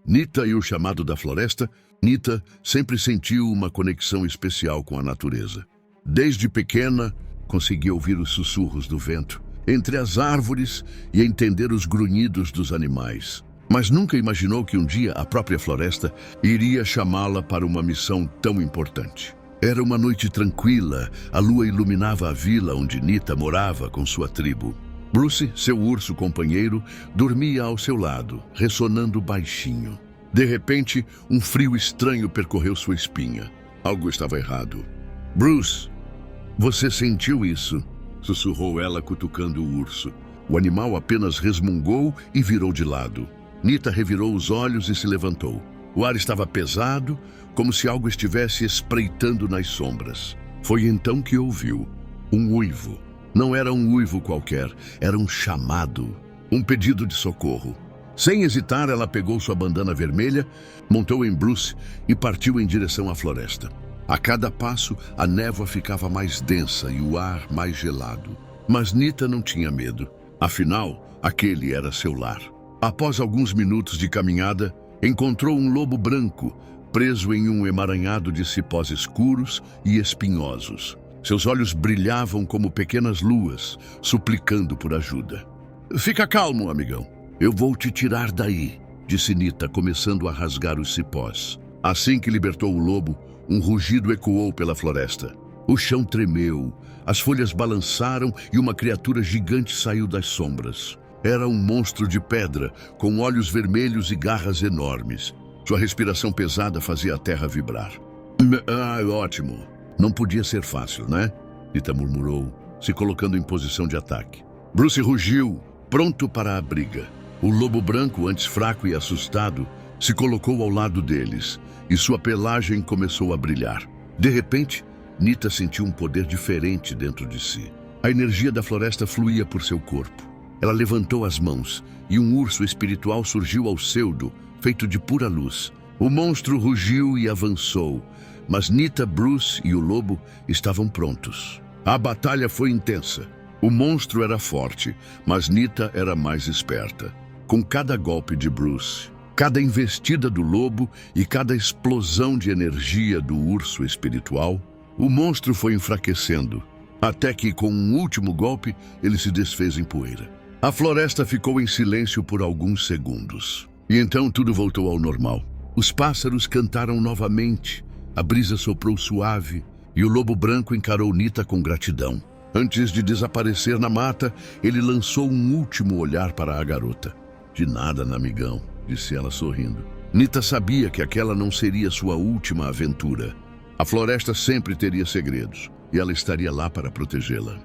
Nita e o chamado da floresta. Nita sempre sentiu uma conexão especial com a natureza. Desde pequena, conseguia ouvir os sussurros do vento entre as árvores e entender os grunhidos dos animais. Mas nunca imaginou que um dia a própria floresta iria chamá-la para uma missão tão importante. Era uma noite tranquila, a lua iluminava a vila onde Nita morava com sua tribo. Bruce, seu urso companheiro, dormia ao seu lado, ressonando baixinho. De repente, um frio estranho percorreu sua espinha. Algo estava errado. "Bruce, você sentiu isso?" sussurrou ela, cutucando o urso. O animal apenas resmungou e virou de lado. Nita revirou os olhos e se levantou. O ar estava pesado, como se algo estivesse espreitando nas sombras. Foi então que ouviu um uivo. Não era um uivo qualquer, era um chamado, um pedido de socorro. Sem hesitar, ela pegou sua bandana vermelha, montou em Bruce e partiu em direção à floresta. A cada passo, a névoa ficava mais densa e o ar mais gelado. Mas Nita não tinha medo. Afinal, aquele era seu lar. Após alguns minutos de caminhada, encontrou um lobo branco, preso em um emaranhado de cipós escuros e espinhosos. Seus olhos brilhavam como pequenas luas, suplicando por ajuda. "Fica calmo, amigão. Eu vou te tirar daí", disse Nita, começando a rasgar os cipós. Assim que libertou o lobo, um rugido ecoou pela floresta. O chão tremeu, as folhas balançaram e uma criatura gigante saiu das sombras. Era um monstro de pedra, com olhos vermelhos e garras enormes. Sua respiração pesada fazia a terra vibrar. Ótimo. Não podia ser fácil, né?" Nita murmurou, se colocando em posição de ataque. Bruce rugiu, pronto para a briga. O lobo branco, antes fraco e assustado, se colocou ao lado deles, e sua pelagem começou a brilhar. De repente, Nita sentiu um poder diferente dentro de si. A energia da floresta fluía por seu corpo. Ela levantou as mãos, e um urso espiritual surgiu ao pseudo, feito de pura luz. O monstro rugiu e avançou, mas Nita, Bruce e o lobo estavam prontos. A batalha foi intensa. O monstro era forte, mas Nita era mais esperta. Com cada golpe de Bruce, cada investida do lobo e cada explosão de energia do urso espiritual, o monstro foi enfraquecendo, até que, com um último golpe, ele se desfez em poeira. A floresta ficou em silêncio por alguns segundos. E então tudo voltou ao normal. Os pássaros cantaram novamente, a brisa soprou suave e o lobo branco encarou Nita com gratidão. Antes de desaparecer na mata, ele lançou um último olhar para a garota. "De nada, amigão", disse ela sorrindo. Nita sabia que aquela não seria sua última aventura. A floresta sempre teria segredos, e ela estaria lá para protegê-la.